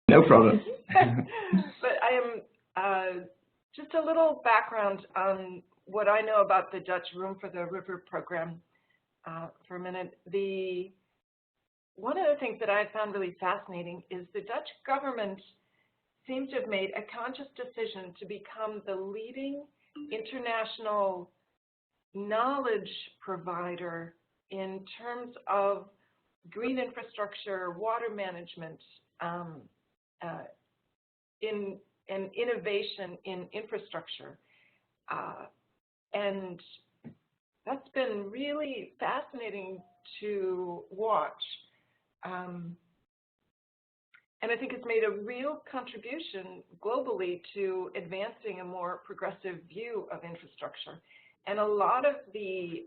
No problem. But I am just a little background on what I know about the Dutch Room for the River program for a minute. One of the things that I found really fascinating is the Dutch government seems to have made a conscious decision to become the leading international knowledge provider in terms of green infrastructure, water management, in innovation in infrastructure. And that's been really fascinating to watch. And I think it's made a real contribution globally to advancing a more progressive view of infrastructure. And a lot of the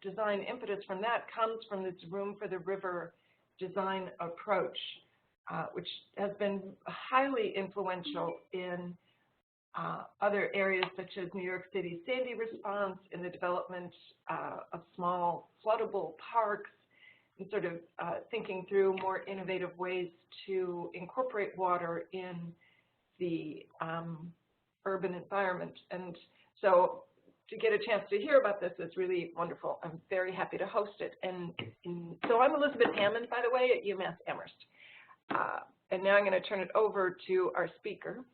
design impetus from that comes from this Room for the River design approach, which has been highly influential in other areas such as New York City's Sandy response, in the development of small floodable parks, and sort of thinking through more innovative ways to incorporate water in the urban environment. And so to get a chance to hear about this is really wonderful. I'm very happy to host it. And so I'm Elizabeth Hammond, by the way, at UMass Amherst. And now I'm going to turn it over to our speaker.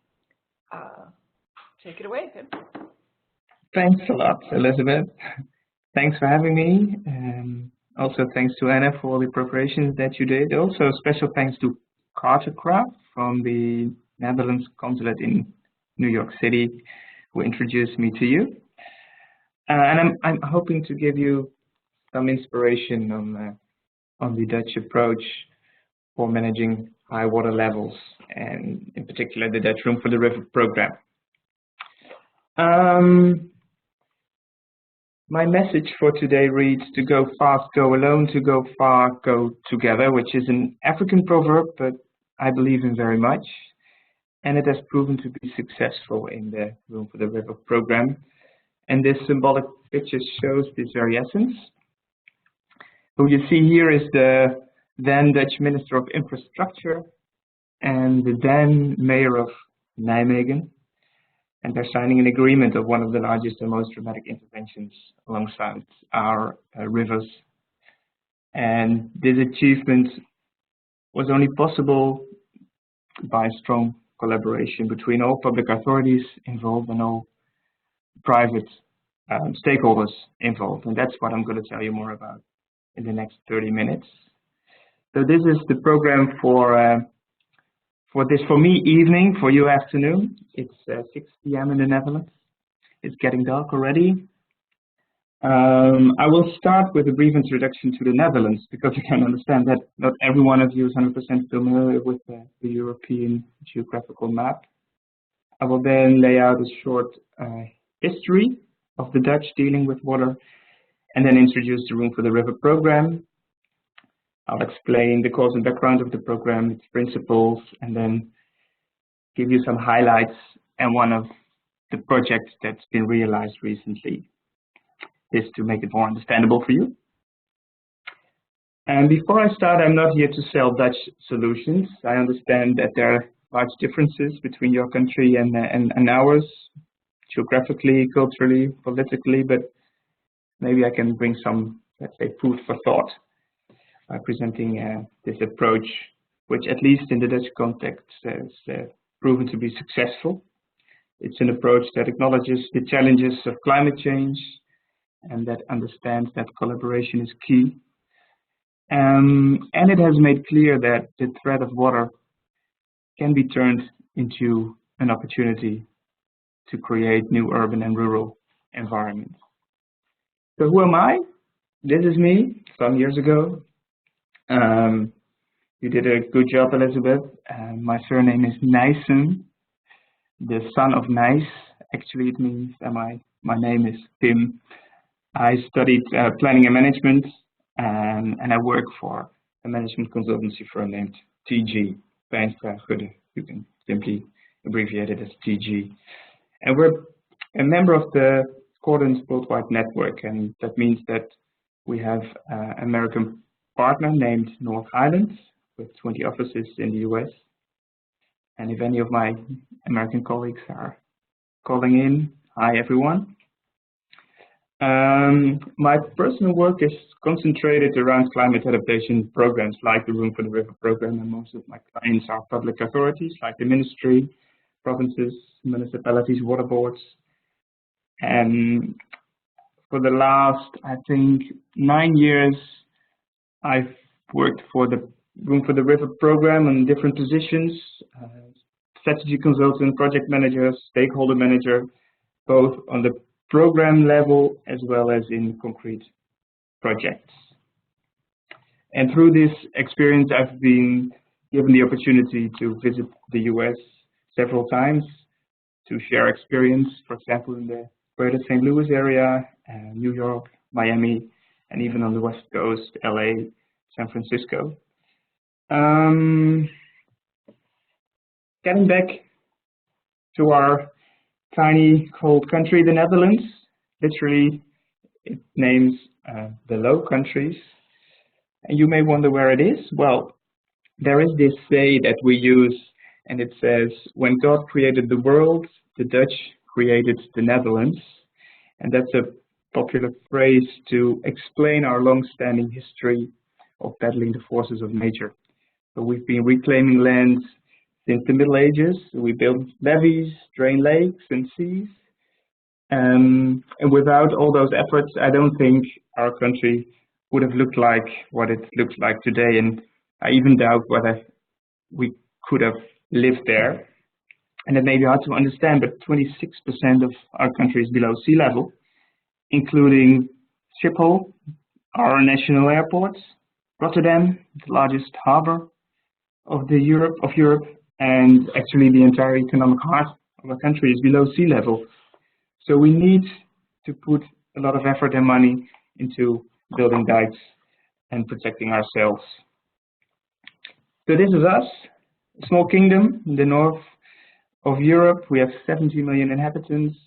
Take it away, Pim. Thanks a lot, Elizabeth. Thanks for having me. Also, thanks to Anna for all the preparations that you did. Also, special thanks to Cartercraft from the Netherlands Consulate in New York City, who introduced me to you. And I'm hoping to give you some inspiration on the Dutch approach for managing high water levels, and in particular the Dutch Room for the River program. My message for today reads: to go fast, go alone; to go far, go together, which is an African proverb, but I believe in very much. And it has proven to be successful in the Room for the River program. And this symbolic picture shows this very essence. Who you see here is the then Dutch Minister of Infrastructure and the then Mayor of Nijmegen. And they're signing an agreement of one of the largest and most dramatic interventions alongside our rivers. And this achievement was only possible by strong collaboration between all public authorities involved and all private stakeholders involved. And that's what I'm going to tell you more about in the next 30 minutes. So this is the program for me evening, for you afternoon. It's 6 p.m. in the Netherlands. It's getting dark already. I will start with a brief introduction to the Netherlands, because I can understand that not every one of you is 100% familiar with the European geographical map. I will then lay out a short history of the Dutch dealing with water, and then introduce the Room for the River program. I'll explain the cause and background of the program, its principles, and then give you some highlights and one of the projects that's been realized recently. This to make it more understandable for you. And before I start, I'm not here to sell Dutch solutions. I understand that there are large differences between your country and ours, geographically, culturally, politically, but maybe I can bring some, let's say, food for thought by presenting this approach, which at least in the Dutch context has proven to be successful. It's an approach that acknowledges the challenges of climate change and that understands that collaboration is key. And it has made clear that the threat of water can be turned into an opportunity to create new urban and rural environments. So who am I? This is me some years ago. You did a good job, Elizabeth. My surname is Nijssen, the son of Nijs. Actually, it means my name is Pim. I studied planning and management, and I work for a management consultancy firm named TG, Twynstra, Gudde. You can simply abbreviate it as TG. And we're a member of the Accordance Worldwide Network, and that means that we have an American partner named North Island with 20 offices in the US. And if any of my American colleagues are calling in, hi everyone. My personal work is concentrated around climate adaptation programs like the Room for the River program, and most of my clients are public authorities like the ministry, provinces, municipalities, water boards. And for the last, I think, 9 years, I've worked for the Room for the River program in different positions, strategy consultant, project manager, stakeholder manager, both on the program level as well as in concrete projects. And through this experience, I've been given the opportunity to visit the US several times to share experience, for example, in the Greater St. Louis area, New York, Miami, and even on the West Coast, LA, San Francisco. Getting back to our tiny cold country, the Netherlands, literally it names the Low Countries. And you may wonder where it is. Well, there is this say that we use, and it says, when God created the world, the Dutch created the Netherlands. And that's a popular phrase to explain our long-standing history of battling the forces of nature. So we've been reclaiming lands since the Middle Ages. We built levees, drained lakes and seas. And without all those efforts, I don't think our country would have looked like what it looks like today. And I even doubt whether we could have lived there. And it may be hard to understand, but 26% of our country is below sea level, including Schiphol, our national airport, Rotterdam, the largest harbor of Europe, and actually the entire economic heart of our country is below sea level. So we need to put a lot of effort and money into building dikes and protecting ourselves. So this is us, a small kingdom in the north of Europe. We have 70 million inhabitants,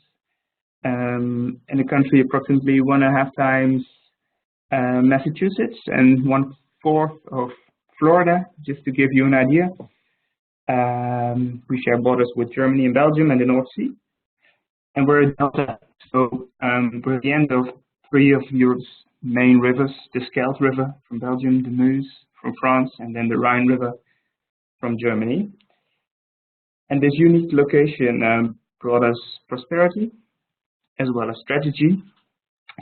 and a country approximately 1.5 times Massachusetts and 1/4 of Florida, just to give you an idea. We share borders with Germany and Belgium and the North Sea. And we're a delta, so we're at the end of 3 of Europe's main rivers, the Scheldt River from Belgium, the Meuse from France, and then the Rhine River from Germany. And this unique location brought us prosperity as well as strategy.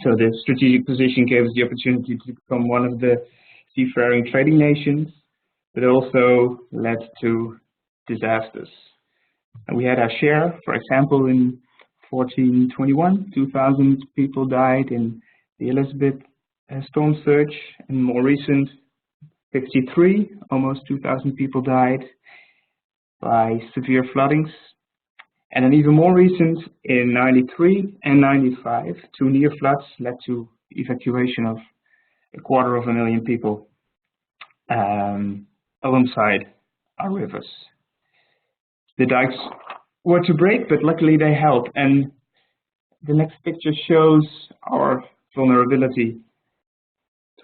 So the strategic position gave us the opportunity to become one of the seafaring trading nations, but also led to disasters. And we had our share, for example, in 1421, 2,000 people died in the Elizabeth storm surge, and more recent, 53, almost 2,000 people died by severe floodings. And then even more recent, in 93 and 95, 2 near floods led to evacuation of 250,000 people alongside our rivers. The dikes were to break, but luckily they held. And the next picture shows our vulnerability.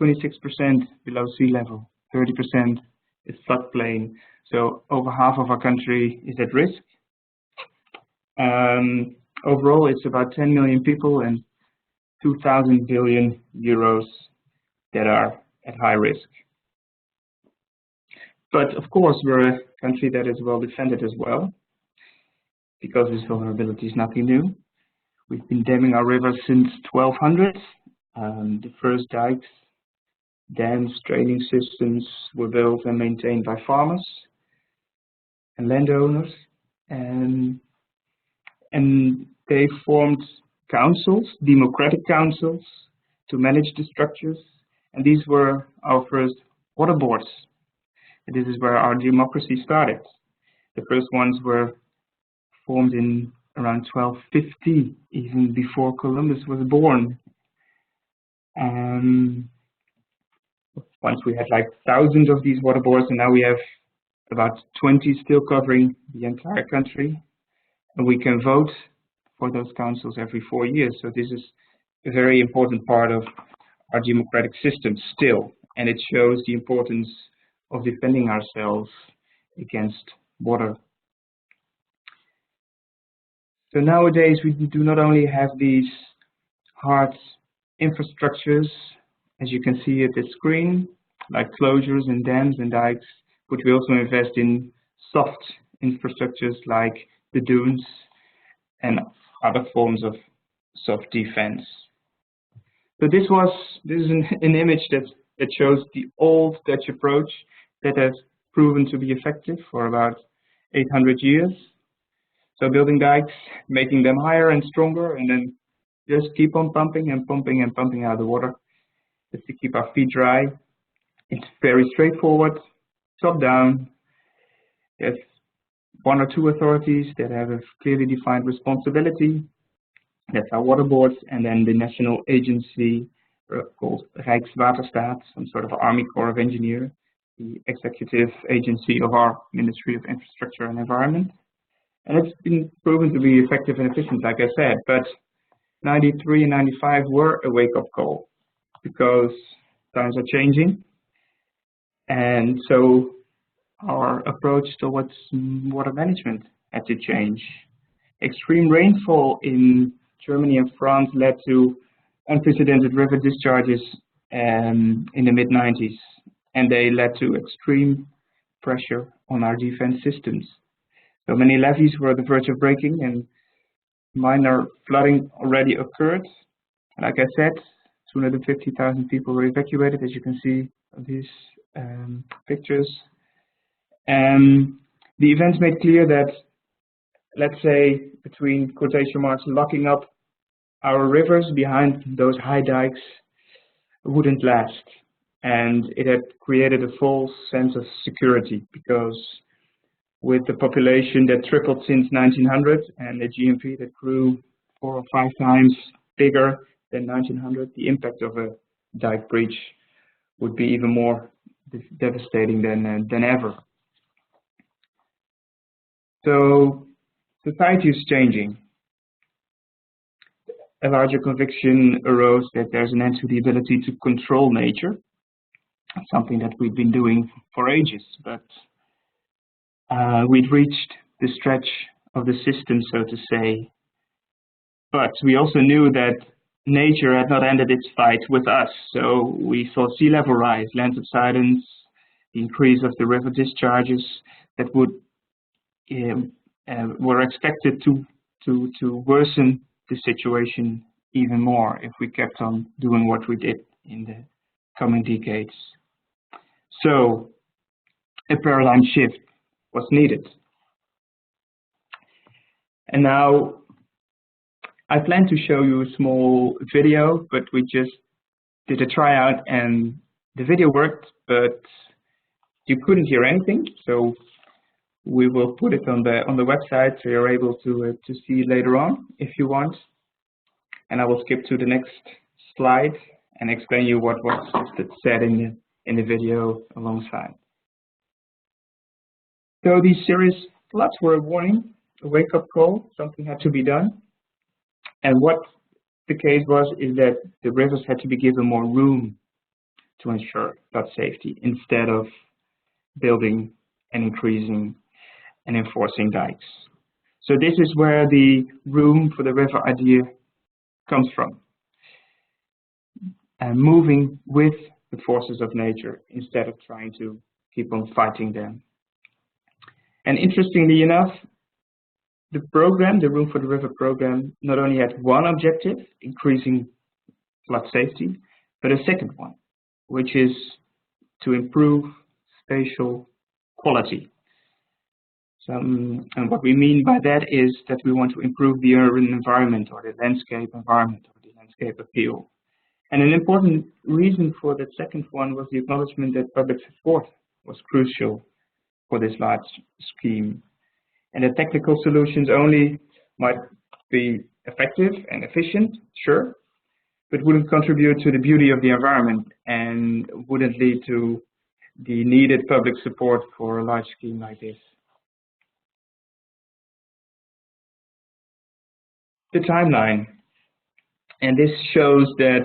26% below sea level, 30% is floodplain. So over half of our country is at risk. Overall, it's about 10 million people and 2,000 billion euros that are at high risk. But of course, we're a country that is well defended as well, because this vulnerability is nothing new. We've been damming our rivers since 1200. The first dikes, dams, draining systems were built and maintained by farmers and landowners, and they formed councils, democratic councils, to manage the structures. And these were our first water boards. And this is where our democracy started. The first ones were formed in around 1250, even before Columbus was born. Once we had like thousands of these water boards, and now we have about 20 still covering the entire country. And we can vote for those councils every 4 years. So this is a very important part of our democratic system still. And it shows the importance of defending ourselves against water So nowadays we do not only have these hard infrastructures, as you can see at the screen, like closures and dams and dikes, but we also invest in soft infrastructures like the dunes and other forms of soft defense. So this is an image that shows the old Dutch approach that has proven to be effective for about 800 years. So building dikes, making them higher and stronger, and then just keep on pumping and pumping and pumping out the water just to keep our feet dry. It's very straightforward, top down. There's one or two authorities that have a clearly defined responsibility. That's our water boards, and then the national agency called Rijkswaterstaat, some sort of Army Corps of Engineers, the executive agency of our Ministry of Infrastructure and Environment. And it's been proven to be effective and efficient, like I said, but 93 and 95 were a wake-up call because times are changing. And so our approach towards water management had to change. Extreme rainfall in Germany and France led to unprecedented river discharges in the mid-90s, and they led to extreme pressure on our defense systems. So many levees were on the verge of breaking, and minor flooding already occurred. Like I said, 250,000 people were evacuated, as you can see on these pictures. And the events made clear that, let's say, between quotation marks, locking up our rivers behind those high dikes wouldn't last. And it had created a false sense of security, because with the population that tripled since 1900 and the GNP that grew 4 or 5 times bigger than 1900, the impact of a dike breach would be even more devastating than ever. So society is changing. A larger conviction arose that there's an end to the ability to control nature, something that we've been doing for ages, but we'd reached the stretch of the system, so to say. But we also knew that nature had not ended its fight with us. So we saw sea level rise, land subsidence, the increase of the river discharges that were expected to worsen the situation even more if we kept on doing what we did in the coming decades. So a paradigm shift was needed. And now I plan to show you a small video, but we just did a tryout and the video worked, but you couldn't hear anything. So we will put it on the website so you're able to see later on if you want. And I will skip to the next slide and explain you what was said in the video alongside. So these serious floods were a warning, a wake-up call, something had to be done. And what the case was is that the rivers had to be given more room to ensure flood safety instead of building and increasing and enforcing dikes. So this is where the room for the river idea comes from. And moving with the forces of nature instead of trying to keep on fighting them. And interestingly enough, the program, the Room for the River program, not only had one objective, increasing flood safety, but a second one, which is to improve spatial quality. And what we mean by that is that we want to improve the urban environment or the landscape environment or the landscape appeal. And an important reason for that second one was the acknowledgement that public support was crucial for this large scheme. And the technical solutions only might be effective and efficient, sure, but wouldn't contribute to the beauty of the environment and wouldn't lead to the needed public support for a large scheme like this. The timeline. And this shows that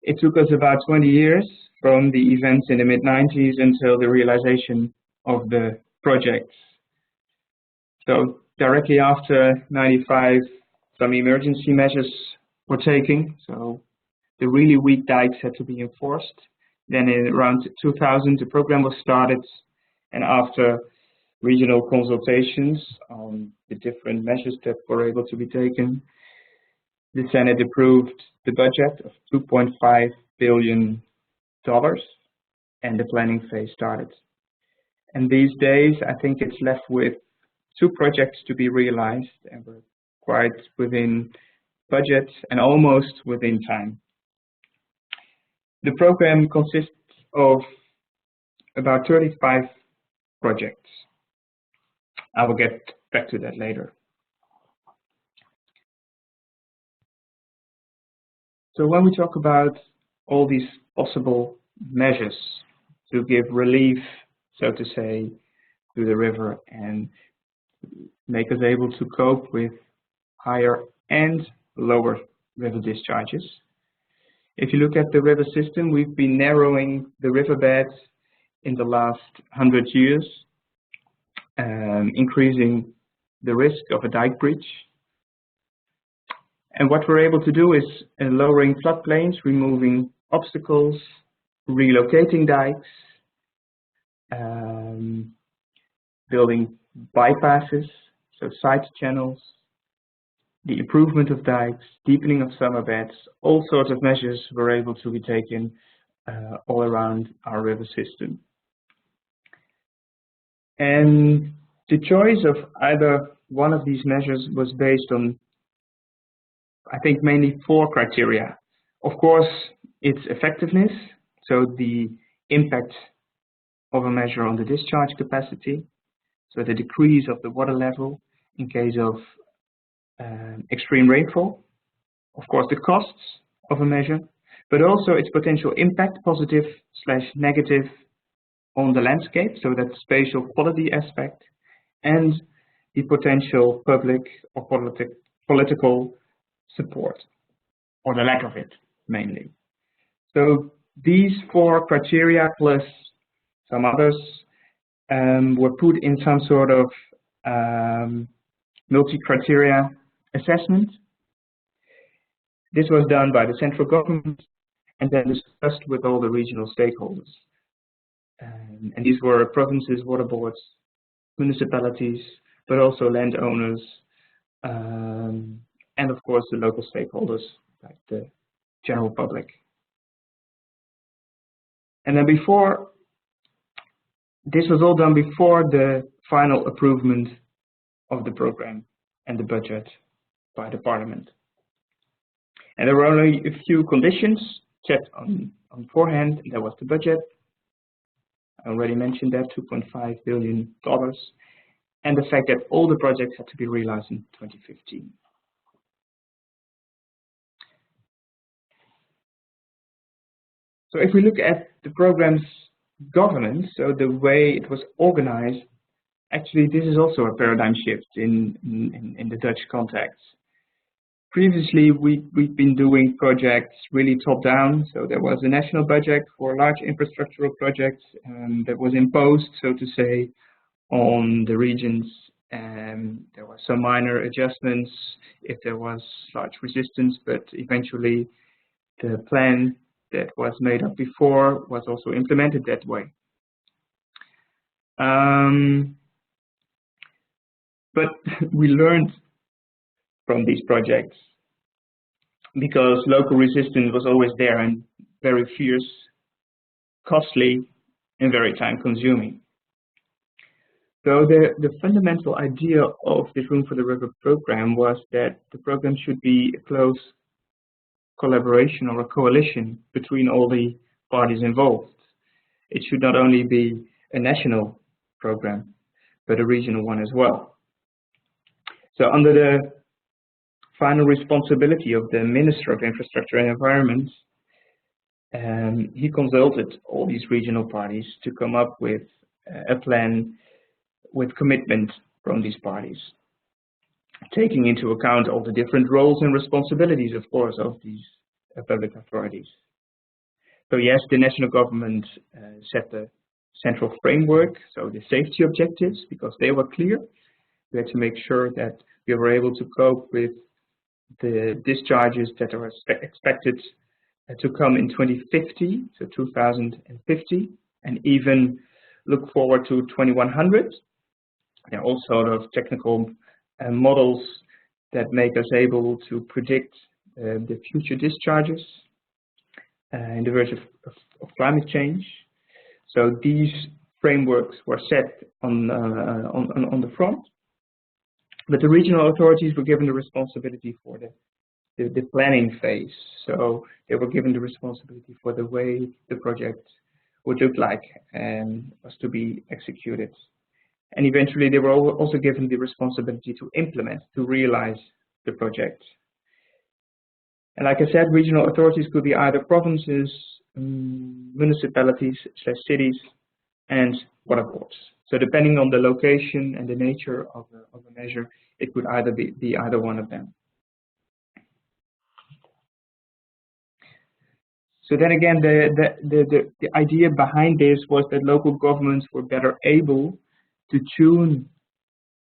it took us about 20 years from the events in the mid-90s until the realization of the projects. So directly after 95, some emergency measures were taken. So the really weak dikes had to be enforced. Then in around 2000, the program was started, and after regional consultations on the different measures that were able to be taken, the Senate approved the budget of $2.5 billion, and the planning phase started. And these days, I think it's left with 2 projects to be realized, and we're quite within budget and almost within time. The program consists of about 35 projects. I will get back to that later. So when we talk about all these possible measures to give relief, so to say, to the river and make us able to cope with higher and lower river discharges. If you look at the river system, we've been narrowing the riverbeds in the last 100 years, increasing the risk of a dike breach. And what we're able to do is lowering floodplains, removing obstacles, relocating dikes, building bypasses, so side channels, the improvement of dikes, deepening of summer beds, all sorts of measures were able to be taken all around our river system. And the choice of either one of these measures was based on, I think, mainly 4 criteria. Of course, its effectiveness, so the impact of a measure on the discharge capacity, so the decrease of the water level in case of extreme rainfall, of course the costs of a measure, but also its potential impact, positive/negative, on the landscape, so that spatial quality aspect, and the potential public or political support, or the lack of it, mainly. So these 4 criteria plus some others were put in some sort of multi-criteria assessment. This was done by the central government and then discussed with all the regional stakeholders. And these were provinces, water boards, municipalities, but also landowners, and of course the local stakeholders, like the general public. And then this was all done before the final approval of the program and the budget by the parliament. And there were only a few conditions set on forehand. There was the budget, I already mentioned that, $2.5 billion, and the fact that all the projects had to be realized in 2015. So if we look at the program's governance, so the way it was organized, actually this is also a paradigm shift in the Dutch context. Previously, we've been doing projects really top-down, so there was a national budget for large infrastructural projects that was imposed, so to say, on the regions, and there were some minor adjustments if there was large resistance, but eventually the plan that was made up before was also implemented that way. But we learned from these projects because local resistance was always there and very fierce, costly, and very time-consuming. So the fundamental idea of this Room for the River program was that the program should be a close collaboration or a coalition between all the parties involved. It should not only be a national program, but a regional one as well. So under the final responsibility of the Minister of Infrastructure and Environment, he consulted all these regional parties to come up with a plan with commitment from these parties, taking into account all the different roles and responsibilities, of course, of these public authorities. So yes, the national government set the central framework, so the safety objectives, because they were clear, We had to make sure that we were able to cope with the discharges that are expected to come in 2050, so 2050, and even look forward to 2100. There are all sort of technical models that make us able to predict the future discharges in the verge of climate change. So these frameworks were set on the front, but the regional authorities were given the responsibility for the planning phase. So they were given the responsibility for the way the project would look like and was to be executed. And eventually they were also given the responsibility to implement, to realize the project. And like I said, regional authorities could be either provinces, municipalities, cities, and water boards. So depending on the location and the nature of a measure, it could either be either one of them. So then again, the idea behind this was that local governments were better able to tune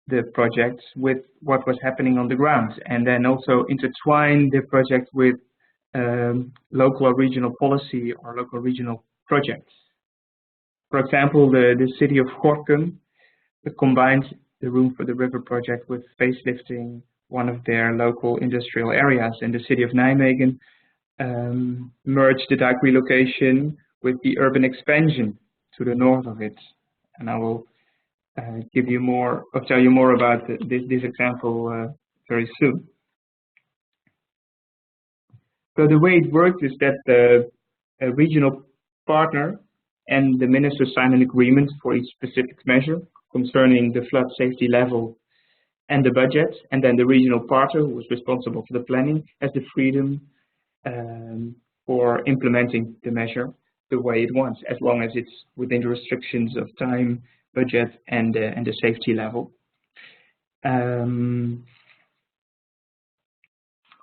the projects with what was happening on the ground, and then also intertwine the project with local or regional policy or local regional projects. For example, the city of Gorkum combined the Room for the River project with facelifting one of their local industrial areas, and the city of Nijmegen merged the dike relocation with the urban expansion to the north of it. And I will tell you more about this example very soon. So the way it worked is that the regional partner and the minister sign an agreement for each specific measure concerning the flood safety level and the budget, and then the regional partner, who was responsible for the planning, has the freedom for implementing the measure the way it wants, as long as it's within the restrictions of time, budget, and the safety level. And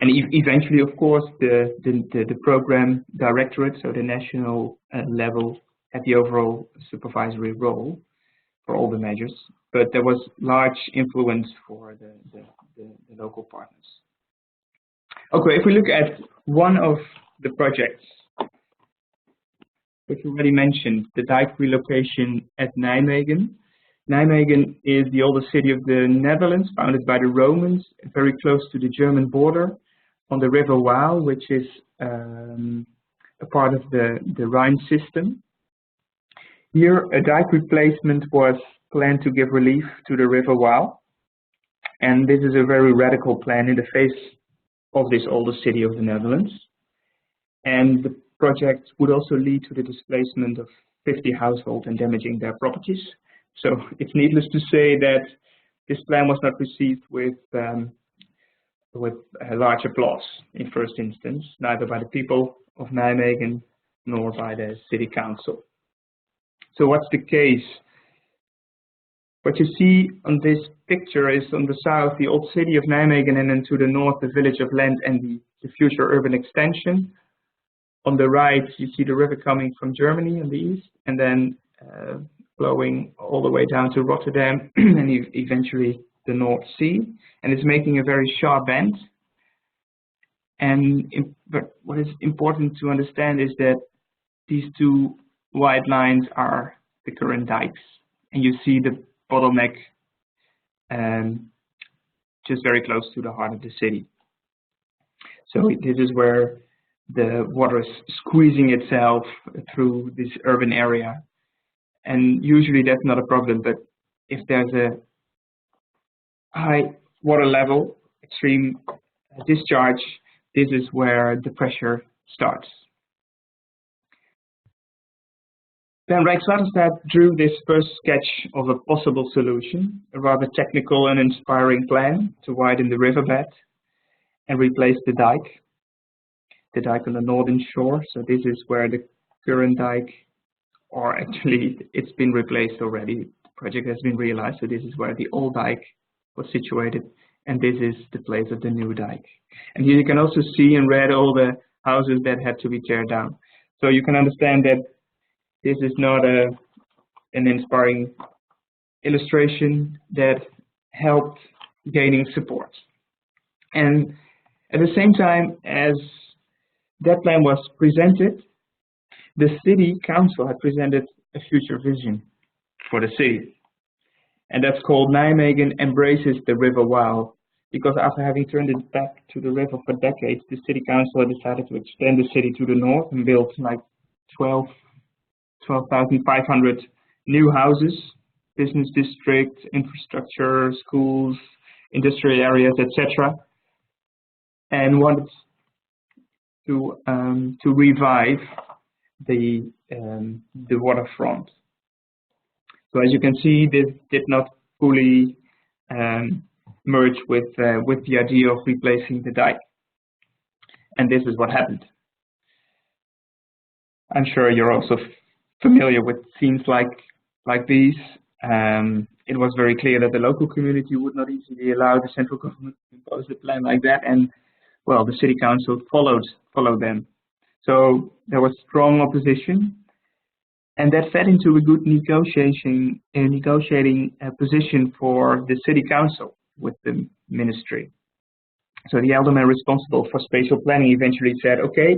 eventually, of course, the program directorate, so the national level, had the overall supervisory role for all the measures, but there was large influence for the local partners. Okay, if we look at one of the projects, which we already mentioned, the dike relocation at Nijmegen. Nijmegen is the oldest city of the Netherlands, founded by the Romans, very close to the German border, on the river Waal, which is a part of the Rhine system. Here, a dike replacement was planned to give relief to the river Waal, and this is a very radical plan in the face of this oldest city of the Netherlands. And the project would also lead to the displacement of 50 households and damaging their properties. So it's needless to say that this plan was not received with a large applause in first instance, neither by the people of Nijmegen nor by the city council. So what's the case? What you see on this picture is on the south the old city of Nijmegen, and then to the north the village of Lent and the future urban extension. On the right you see the river coming from Germany on the east, and then flowing all the way down to Rotterdam and eventually the North Sea, and it's making a very sharp bend. And but what is important to understand is that these two white lines are the current dikes, and you see the bottleneck just very close to the heart of the city. So this is where the water is squeezing itself through this urban area, and usually that's not a problem, but if there's a high water level, extreme discharge, this is where the pressure starts. Then Rijkswaterstaat drew this first sketch of a possible solution, a rather technical and inspiring plan to widen the riverbed and replace the dike on the northern shore. So this is where the current dike, or actually it's been replaced already, the project has been realized, so this is where the old dike was situated, and this is the place of the new dike. And here you can also see in red all the houses that had to be torn down. So you can understand that this is not an inspiring illustration that helped gaining support. And at the same time as that plan was presented, the city council had presented a future vision for the city. And that's called Nijmegen Embraces the River Waal. Because after having turned it back to the river for decades, the city council decided to extend the city to the north and build like 12,500 new houses, business districts, infrastructure, schools, industrial areas, etc. And wanted to revive the waterfront. So as you can see, this did not fully merge with the idea of replacing the dike. And this is what happened. I'm sure you're also familiar with scenes like these. It was very clear that the local community would not easily allow the central government to impose a plan like that, and well, the city council followed them. So there was strong opposition, and that fed into a good negotiating position for the city council with the ministry. So the alderman responsible for spatial planning eventually said, okay,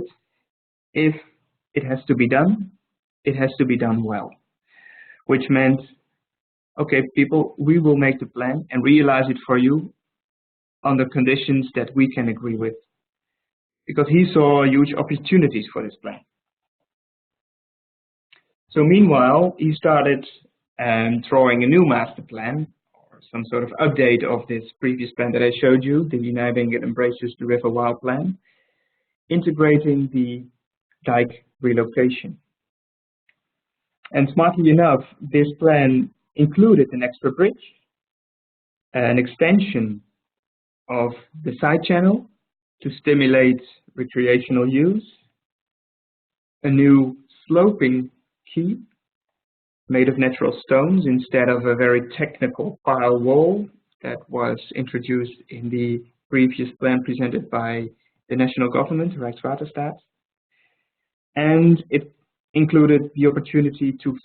if it has to be done, it has to be done well. Which meant, okay, people, we will make the plan and realize it for you under conditions that we can agree with. Because he saw huge opportunities for this plan. So meanwhile, he started drawing a new master plan, or some sort of update of this previous plan that I showed you, the Nijmegen Embraces the River Waal plan, integrating the dike relocation. And smartly enough, this plan included an extra bridge, an extension of the side channel to stimulate recreational use, a new sloping quay made of natural stones instead of a very technical pile wall that was introduced in the previous plan presented by the national government, Rijkswaterstaat. And it included the opportunity to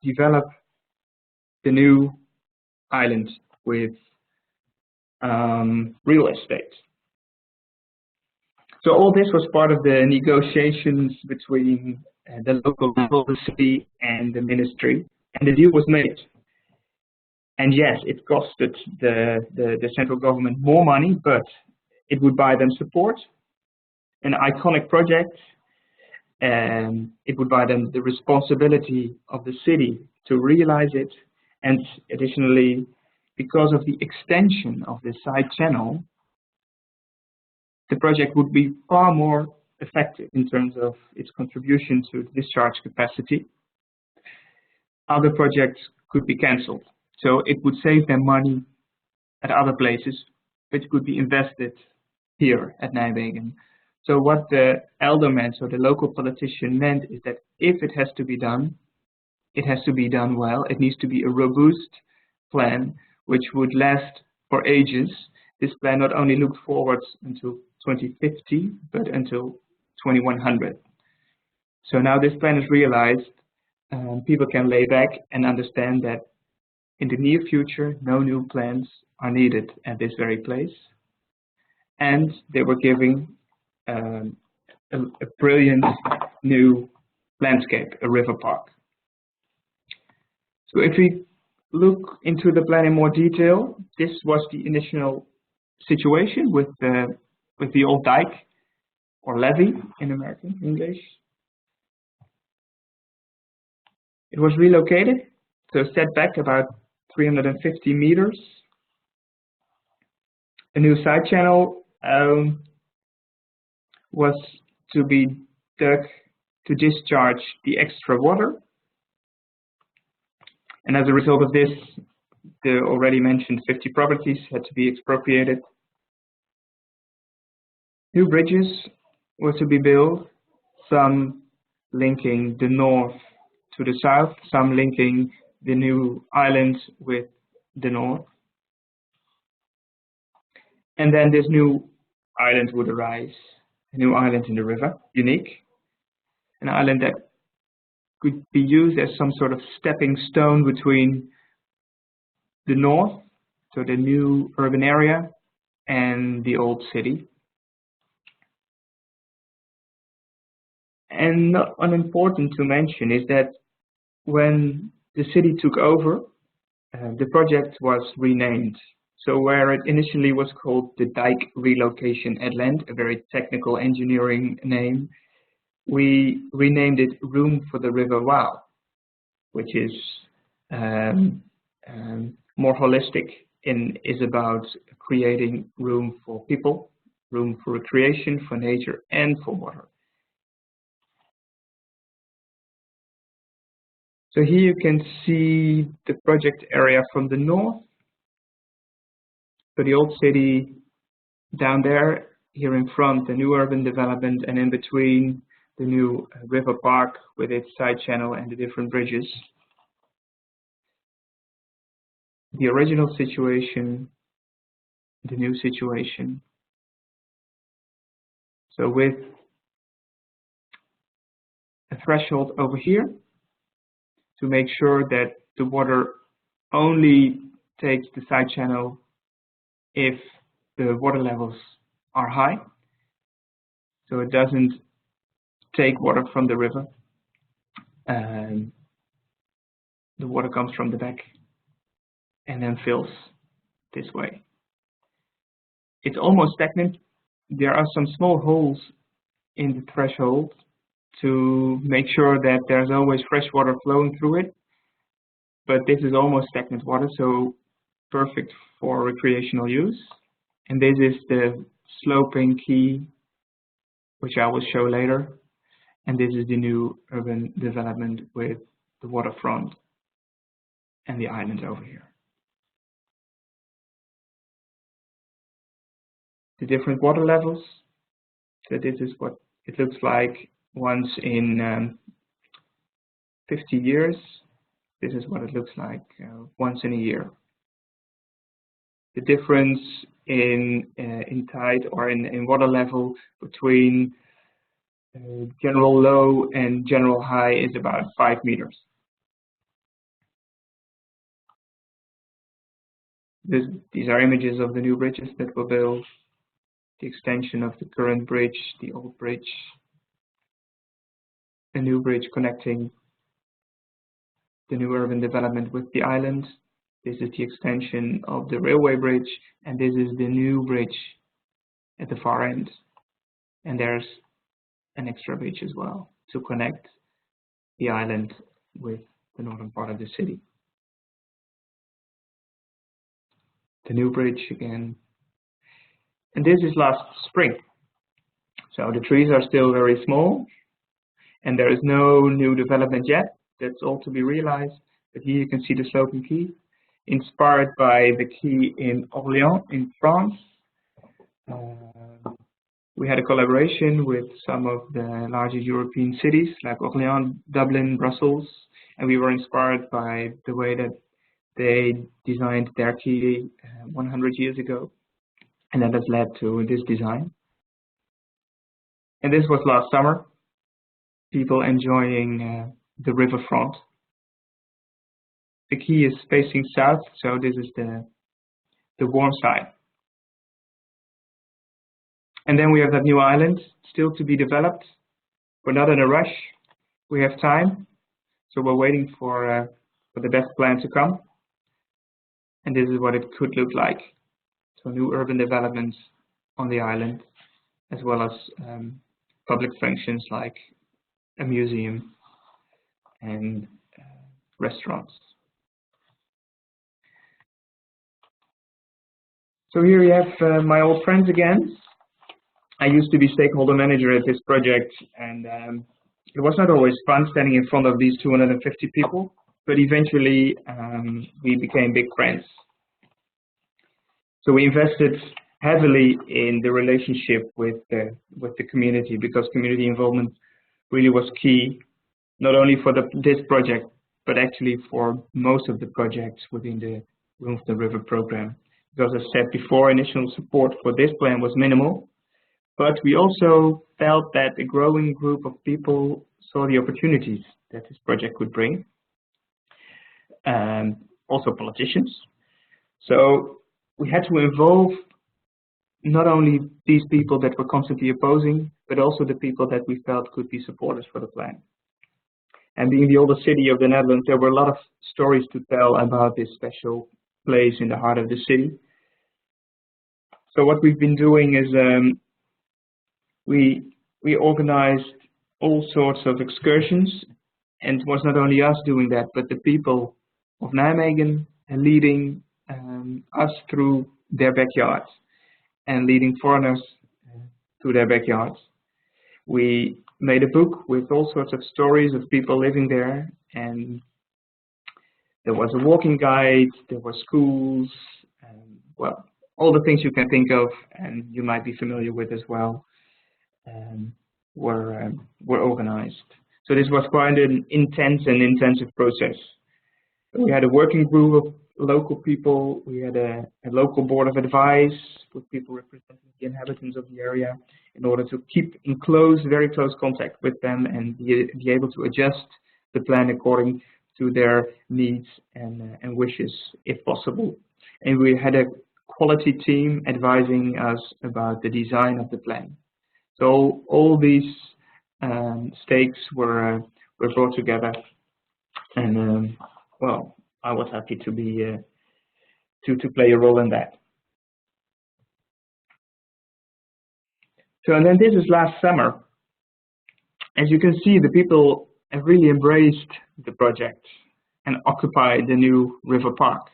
develop the new island with real estate. So all this was part of the negotiations between the local level, the city, and the ministry, and the deal was made. And yes, it costed the central government more money, but it would buy them support, an iconic project, and it would buy them the responsibility of the city to realize it. And additionally, because of the extension of the side channel, the project would be far more effective in terms of its contribution to the discharge capacity. Other projects could be cancelled. So it would save them money at other places, which could be invested here at Nijmegen. So what the alderman, so the local politician, meant is that if it has to be done, it has to be done well. It needs to be a robust plan which would last for ages. This plan not only looked forward until 2050, but until 2100. So now this plan is realized, people can lay back and understand that in the near future, no new plans are needed at this very place. And they were giving a brilliant new landscape, a river park. So if we look into the plan in more detail, this was the initial situation with the old dike, or levee in American English. It was relocated, so set back about 350 meters. A new side channel was to be dug to discharge the extra water. And as a result of this, the already mentioned 50 properties had to be expropriated. New bridges were to be built, some linking the north to the south, some linking the new island with the north. And then this new island would arise, a new island in the river, unique, an island that could be used as some sort of stepping stone between the north, so the new urban area and the old city. And not unimportant to mention is that when the city took over, the project was renamed. So where it initially was called the Dike Relocation at Land, a very technical engineering name, we renamed it Room for the River Waal, which is more holistic and is about creating room for people, room for recreation, for nature, and for water. So here you can see the project area from the north. So the old city down there, here in front, the new urban development, and in between the new river park with its side channel and the different bridges. The original situation, the new situation. So with a threshold over here to make sure that the water only takes the side channel if the water levels are high. So it doesn't take water from the river. The water comes from the back and then fills this way. It's almost stagnant. There are some small holes in the threshold to make sure that there's always fresh water flowing through it. But this is almost stagnant water, so perfect for recreational use. And this is the sloping quay, which I will show later. And this is the new urban development with the waterfront and the island over here. The different water levels. So this is what it looks like once in 50 years. This is what it looks like once in a year. The difference in tide or in water level between general low and general high is about 5 meters. These are images of the new bridges that were built, the extension of the current bridge, the old bridge, a new bridge connecting the new urban development with the island. This is the extension of the railway bridge, and this is the new bridge at the far end. And there's an extra bridge as well to connect the island with the northern part of the city. The new bridge again. And this is last spring. So the trees are still very small, and there is no new development yet. That's all to be realized. But here you can see the sloping quay, inspired by the quay in Orléans in France. We had a collaboration with some of the larger European cities like Orléans, Dublin, Brussels, and we were inspired by the way that they designed their quay 100 years ago, and that has led to this design. And this was last summer, people enjoying the riverfront. The quay is facing south, so this is the warm side. And then we have that new island still to be developed. We're not in a rush. We have time, so we're waiting for the best plan to come. And this is what it could look like. So new urban developments on the island, as well as public functions like a museum and restaurants. So here we have my old friends again. I used to be stakeholder manager at this project, and it was not always fun standing in front of these 250 people, but eventually we became big friends. So we invested heavily in the relationship with the community, because community involvement really was key, not only for this project, but actually for most of the projects within the Room for the River program. Because as I said before, initial support for this plan was minimal, but we also felt that a growing group of people saw the opportunities that this project could bring, also politicians. So we had to involve not only these people that were constantly opposing, but also the people that we felt could be supporters for the plan. And being the oldest city of the Netherlands, there were a lot of stories to tell about this special place in the heart of the city. So what we've been doing is we organized all sorts of excursions, and it was not only us doing that, but the people of Nijmegen leading us through their backyards and leading foreigners to their backyards. We made a book with all sorts of stories of people living there, and there was a walking guide, there were schools, well, all the things you can think of and you might be familiar with as well were organized. So this was quite an intense and intensive process. We had a working group of local people, we had a local board of advice with people representing the inhabitants of the area in order to keep in very close contact with them and be able to adjust the plan according to their needs and wishes if possible. And we had a quality team advising us about the design of the plan. So all these stakes were brought together, and well, I was happy to be to play a role in that. So, and then this is last summer. As you can see, the people have really embraced the project and occupied the new river park.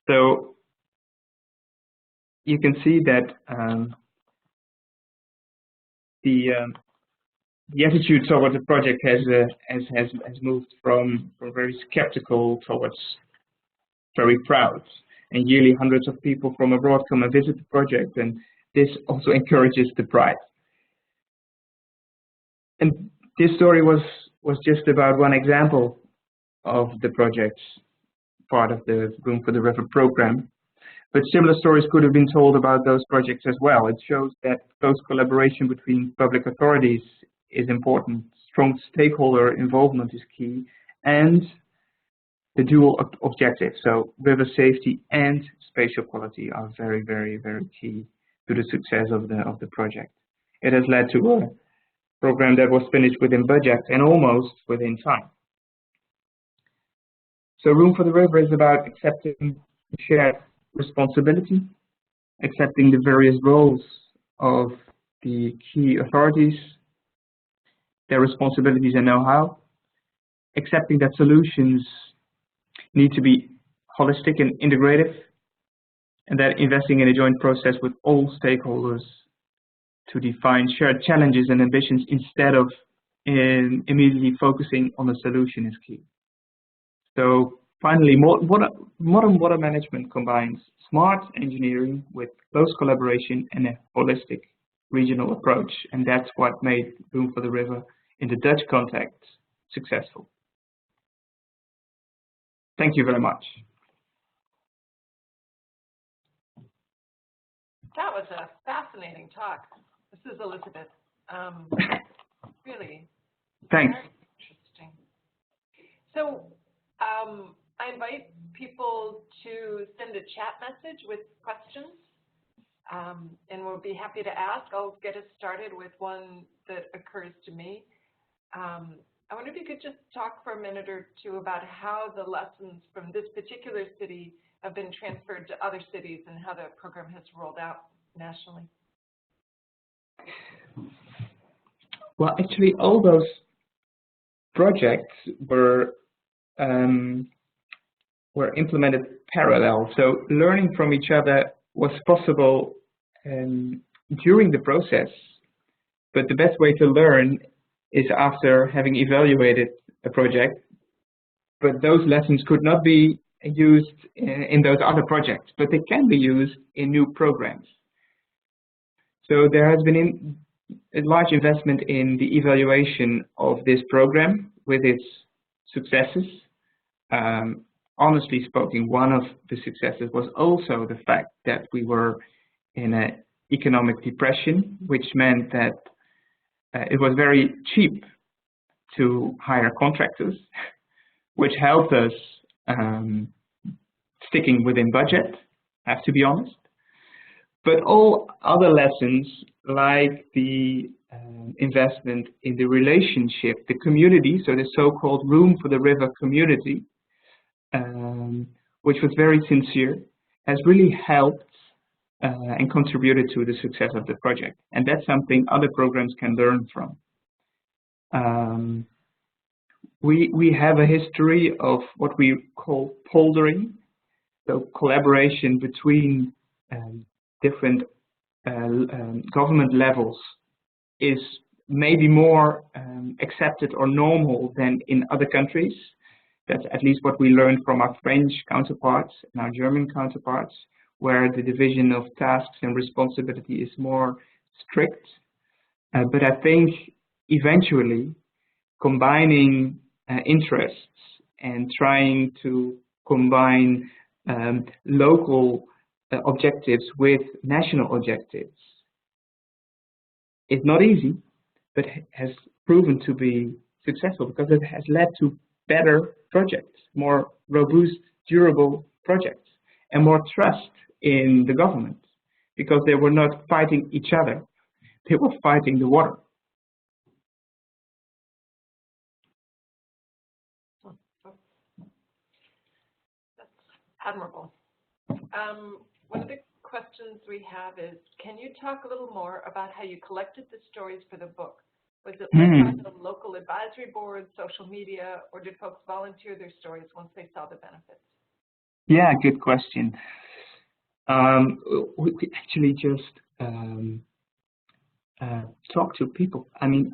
So you can see that the attitude towards the project has moved from very skeptical towards very proud. And yearly hundreds of people from abroad come and visit the project, and this also encourages the pride. And this story was just about one example of the project's part of the Room for the River program. But similar stories could have been told about those projects as well. It shows that close collaboration between public authorities is important. Strong stakeholder involvement is key, and the dual objectives, so river safety and spatial quality, are very, very, very key to the success of the project. It has led to a program that was finished within budget and almost within time. So Room for the River is about accepting shared responsibility, accepting the various roles of the key authorities, their responsibilities and know-how, accepting that solutions need to be holistic and integrative, and that investing in a joint process with all stakeholders to define shared challenges and ambitions instead of immediately focusing on the solution is key. So finally, modern water management combines smart engineering with close collaboration and a holistic regional approach, and that's what made Room for the River in the Dutch context successful. Thank you very much. That was a fascinating talk. This is Elizabeth. Really. Thanks. Very interesting. So I invite people to send a chat message with questions, and we'll be happy to ask. I'll get us started with one that occurs to me. I wonder if you could just talk for a minute or two about how the lessons from this particular city have been transferred to other cities and how the program has rolled out nationally. Well, actually, all those projects were implemented parallel. So learning from each other was possible during the process, but the best way to learn is after having evaluated a project, but those lessons could not be used in those other projects, but they can be used in new programs. So there has been a large investment in the evaluation of this program with its successes. Honestly speaking, one of the successes was also the fact that we were in an economic depression, which meant that it was very cheap to hire contractors, which helped us sticking within budget I have to be honest. But all other lessons, like the investment in the relationship, the community, so the so-called Room for the River community, which was very sincere, has really helped and contributed to the success of the project. And that's something other programs can learn from. We have a history of what we call poldering, so collaboration between different government levels is maybe more accepted or normal than in other countries. That's at least what we learned from our French counterparts and our German counterparts, where the division of tasks and responsibility is more strict. But I think eventually combining interests and trying to combine local objectives with national objectives is not easy, but has proven to be successful because it has led to better projects, more robust, durable projects, and more trust in the government, because they were not fighting each other, they were fighting the water. That's admirable. One of the questions we have is, can you talk a little more about how you collected the stories for the book? Was it led by the local advisory board, social media, or did folks volunteer their stories once they saw the benefits? Yeah, good question. We actually just talked to people. I mean,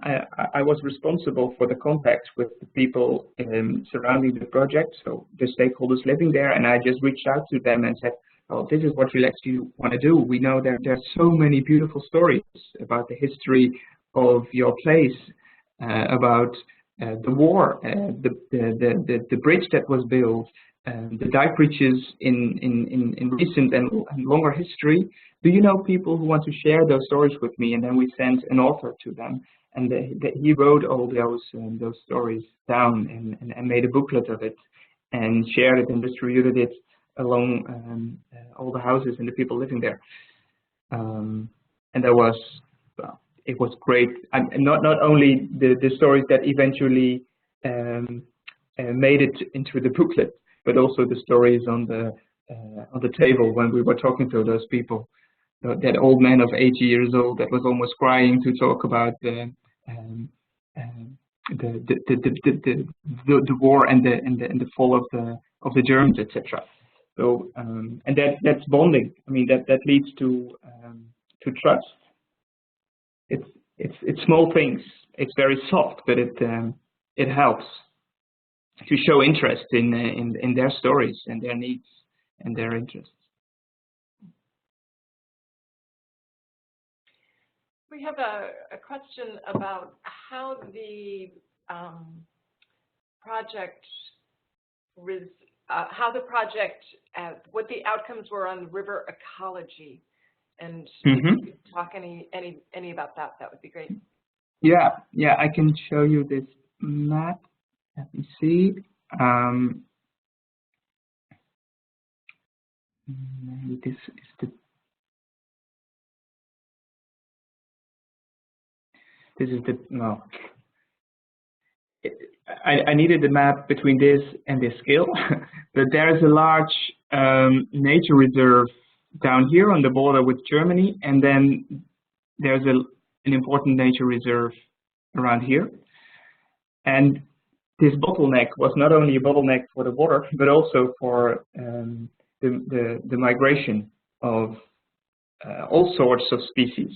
I was responsible for the contacts with the people surrounding the project, so the stakeholders living there, and I just reached out to them and said, well, this is what we actually want to do. We know that there are so many beautiful stories about the history of your place, about the war, the bridge that was built, the dike bridges in recent and longer history. Do you know people who want to share those stories with me? And then we sent an author to them, and he wrote all those stories down and made a booklet of it and shared it and distributed it along all the houses and the people living there. And that was, well, it was great. And not only the stories that eventually made it into the booklet, but also the stories on the table when we were talking to those people. That old man of 80 years old that was almost crying to talk about the war and the fall of the Germans, etc. So and that's bonding. I mean that leads to trust. It's small things. It's very soft, but it helps to show interest in their stories and their needs and their interests. We have a question about how the project what the outcomes were on river ecology, and if you could talk any about that, that would be great. Yeah, I can show you this map. Let me see. This is the. This is the no. I needed the map between this and this scale, but there is a large nature reserve down here on the border with Germany, and then there's an important nature reserve around here. And this bottleneck was not only a bottleneck for the water, but also for the migration of all sorts of species.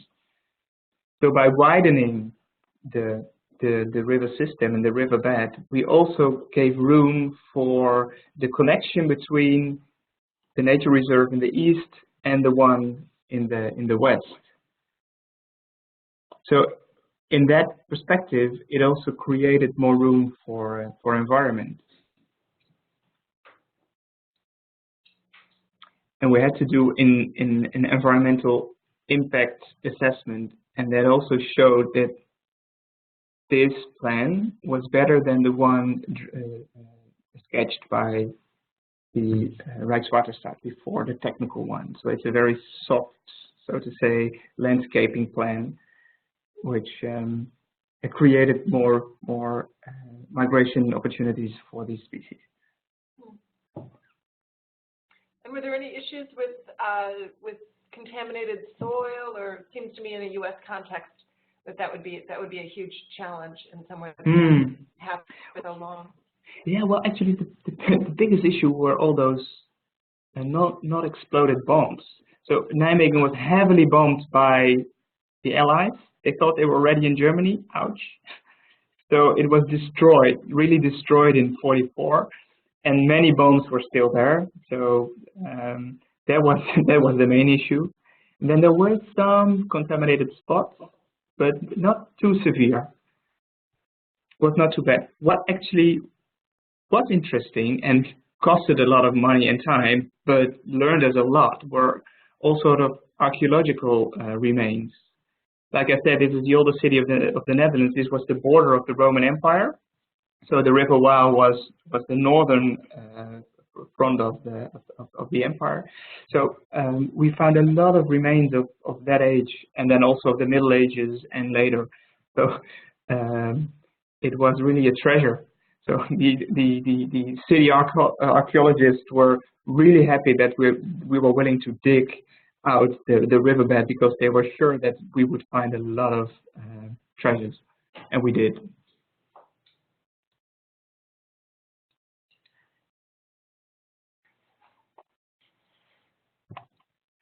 So by widening the river system and the riverbed, we also gave room for the connection between the nature reserve in the east and the one in the west. So in that perspective, it also created more room for environment. And we had to do an environmental impact assessment, and that also showed that this plan was better than the one sketched by Rijkswaterstaat before the technical one. So it's a very soft, so to say, landscaping plan, which created more migration opportunities for these species. And were there any issues with contaminated soil, or it seems to me in a U.S. context that would be a huge challenge in some way that happened for so long? Yeah, well, actually, the biggest issue were all those not exploded bombs. So Nijmegen was heavily bombed by the Allies. They thought they were already in Germany. Ouch. So it was destroyed, really destroyed in '44, and many bombs were still there. So that was the main issue. And then there were some contaminated spots, but not too severe. Was not too bad. What actually was interesting and costed a lot of money and time, but learned us a lot, were all sort of archaeological remains. Like I said, this is the oldest city of the Netherlands. This was the border of the Roman Empire. So the River Waal was the northern front of the empire. So we found a lot of remains of that age, and then also of the Middle Ages and later. So it was really a treasure. So the city archaeologists were really happy that we were willing to dig out the riverbed, because they were sure that we would find a lot of treasures, and we did.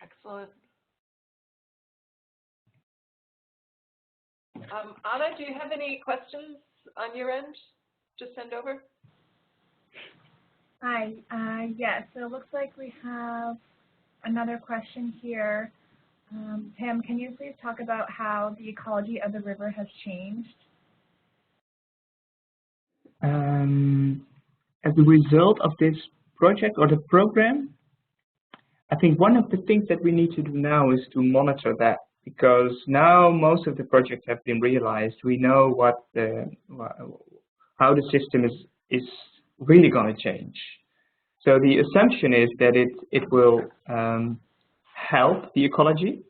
Excellent. Anna, do you have any questions on your end? Just send over. Hi. Yes, so it looks like we have another question here. Pim, can you please talk about how the ecology of the river has changed? As a result of this project or the program, I think one of the things that we need to do now is to monitor that, because now most of the projects have been realized. We know how the system is really going to change. So the assumption is that it will help the ecology.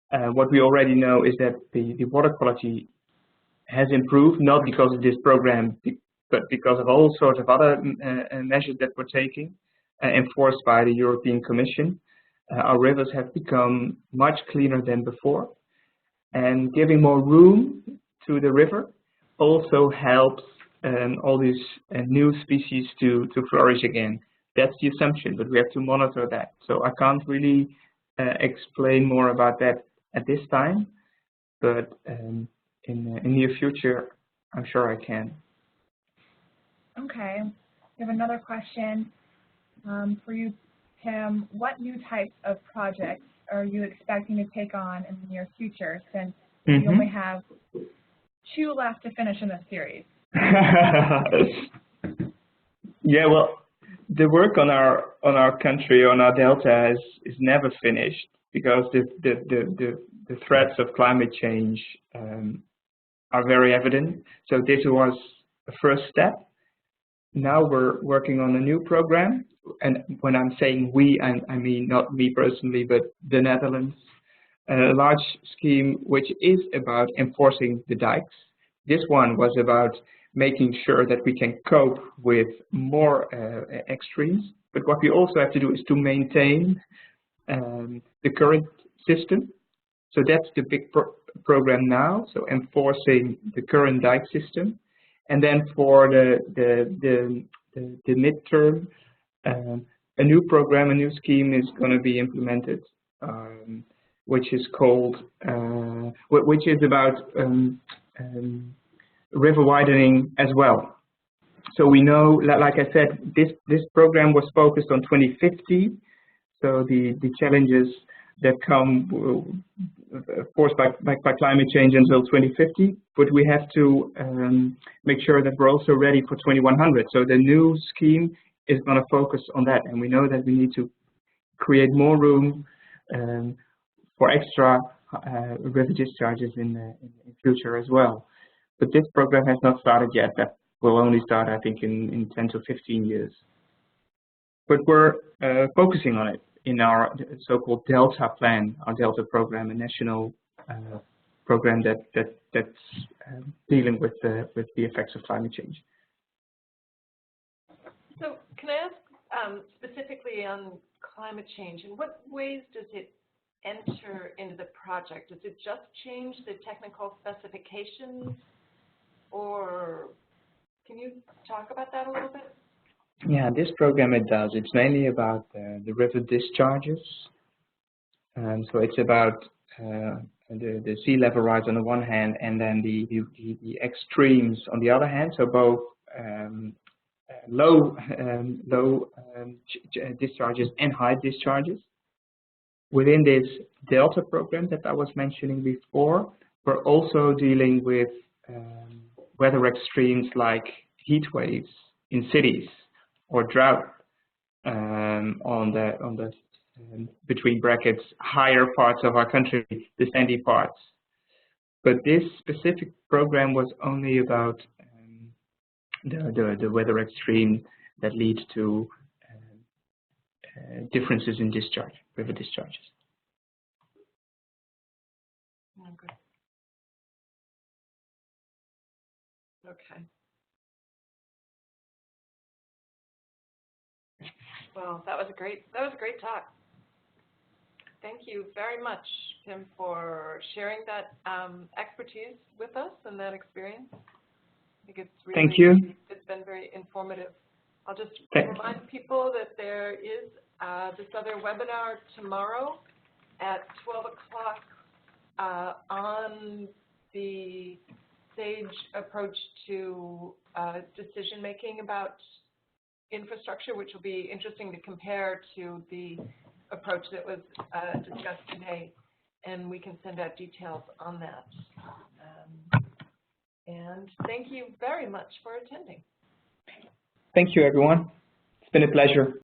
What we already know is that the water quality has improved, not because of this program, but because of all sorts of other measures that we're taking, enforced by the European Commission. Our rivers have become much cleaner than before, and giving more room to the river also helps all these new species to flourish again. That's the assumption, but we have to monitor that. So I can't really explain more about that at this time, but in the near future, I'm sure I can. Okay. We have another question for you, Pim. What new types of projects are you expecting to take on in the near future, since you only have 2 left to finish in this series? Yeah, well, the work on our country, on our delta, is never finished, because the threats of climate change are very evident. So this was the first step. Now we're working on a new program, and when I'm saying we, I mean not me personally, but the Netherlands. A large scheme which is about enforcing the dikes. This one was about making sure that we can cope with more extremes. But what we also have to do is to maintain the current system. So that's the big program now. So enforcing the current dike system, and then for the midterm, a new program, a new scheme is going to be implemented, which is called, which is about river widening as well. So we know, like I said, this program was focused on 2050. So the challenges that come forced by climate change until 2050, but we have to make sure that we're also ready for 2100. So the new scheme is going to focus on that, and we know that we need to create more room for extra river discharges in the future as well. But this program has not started yet. That will only start, I think, in 10 to 15 years. but we're focusing on it in our so-called Delta plan, our Delta program, a national program that's dealing with the effects of climate change. So, can I ask specifically on climate change, in what ways does it enter into the project? Does it just change the technical specifications, or can you talk about that a little bit? Yeah, this program it does. It's mainly about the river discharges. So it's about the sea level rise on the one hand, and then the extremes on the other hand. So both low discharges and high discharges. Within this Delta program that I was mentioning before, we're also dealing with weather extremes like heat waves in cities or drought on the between brackets higher parts of our country, the sandy parts. But this specific program was only about the weather extreme that leads to differences in discharge, river discharges. Okay. Okay. Well, that was a great talk. Thank you very much, Pim, for sharing that expertise with us and that experience. I think it's really, thank you. It's been very informative. I'll just remind people that there is this other webinar tomorrow at 12 o'clock on the SAGE approach to decision making about infrastructure, which will be interesting to compare to the approach that was discussed today, and we can send out details on that. And thank you very much for attending. Thank you, everyone. It's been a pleasure.